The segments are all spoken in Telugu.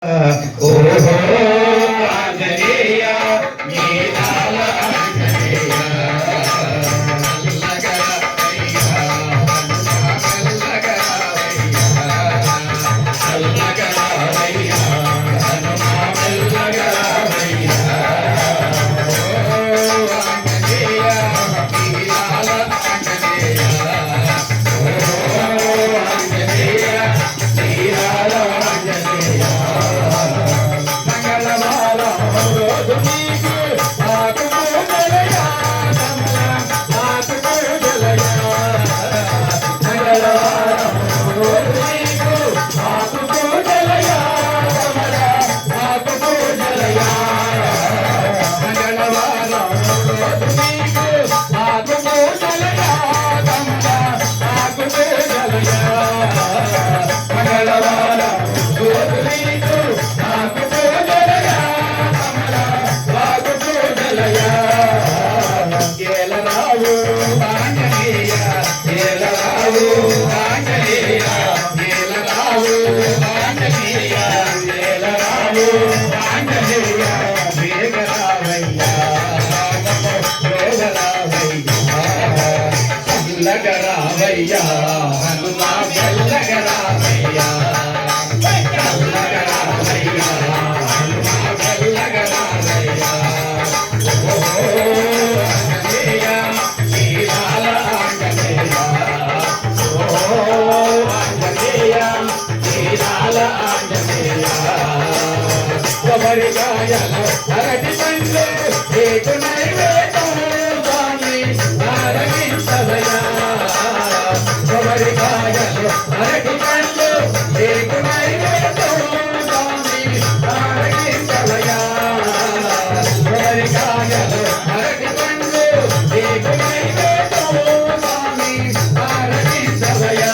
ఓహో ఆంజనేయ నీలాల ఆంజనేయ లగరావయ్యా హనుమా లగరావయ్యా లగరావయ్యా హనుమా లగరావయ్యా ఓహో ఆంజనేయ నీలాల ఆంజనేయ ఓహో ఆంజనేయ నీలాల ఆంజనేయ కొబ్బరికాయల అరటి పండ్లు ఏటు నైవేద్యం స్వామి ఆరగించవయ్యా కొబ్బరికాయలు అరటి పండ్లు ఏటు నైవేద్యం స్వామి ఆరగించవయ్యా కొబ్బరికాయలు అరటి పండ్లు ఏటు నైవేద్యం స్వామి ఆరగించవయ్యా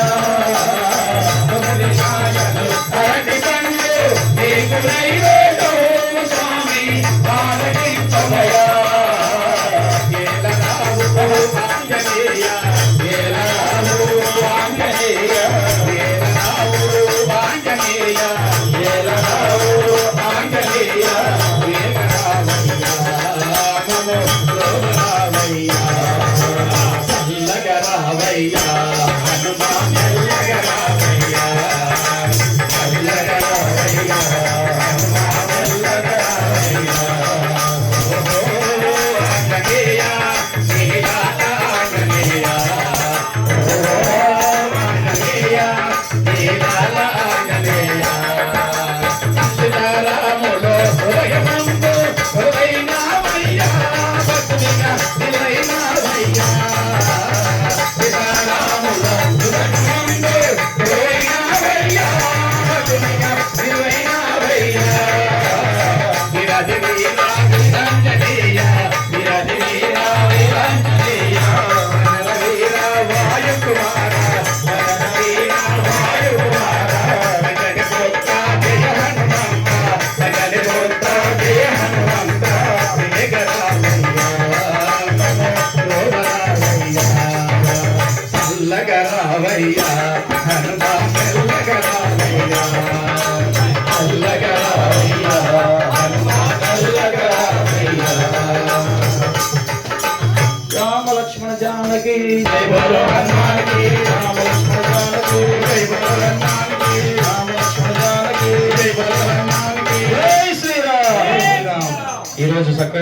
కొబ్బరికాయలు అరటి పండ్లు ఏటు నైవేద్యం స్వామి ఆరగించవయ్యా ఆంజనేయ ఆంజనేయ ఆంజనేయ ఆంజనేయ లగరావయ్యా హనుమా లగరావయ్యా లగరావయ్యా హనుమా లగరావయ్యా ఓహో ఆంజనేయ నీలాల ఆంజనేయ ఓహో ఆంజనేయ నీలాల ఆంజనేయ సీతారాములో హృదయమందు హృదయనావయ్యా భక్తునిగా నిలైనావయ్యా సీతారాములో హృదయమందు హృదయనావయ్యా భక్తునిగా నిలైనావయ్యా విరాజి వీరా వీరాంజనేయ విరాజి వీరా వీరాంజనేయ వీర వాయుకుమార వీర వాయుకుమార జగ పుత్ర జయ హనుమంత జగ పుత్ర జయ హనుమంత లగరావయ్యా హనుమా లగరావయ్యా లగరావయ్యా హనుమా లగరావయ్యా రామ లక్ష్మణ జానకి జై బోలో హనుమానికి రామ లక్ష్మణ జానకి జై బోలో హనుమానికి రామ లక్ష్మణ జానకి జై బోలో హనుమానికి జై శ్రీరామ్. ఈ రోజు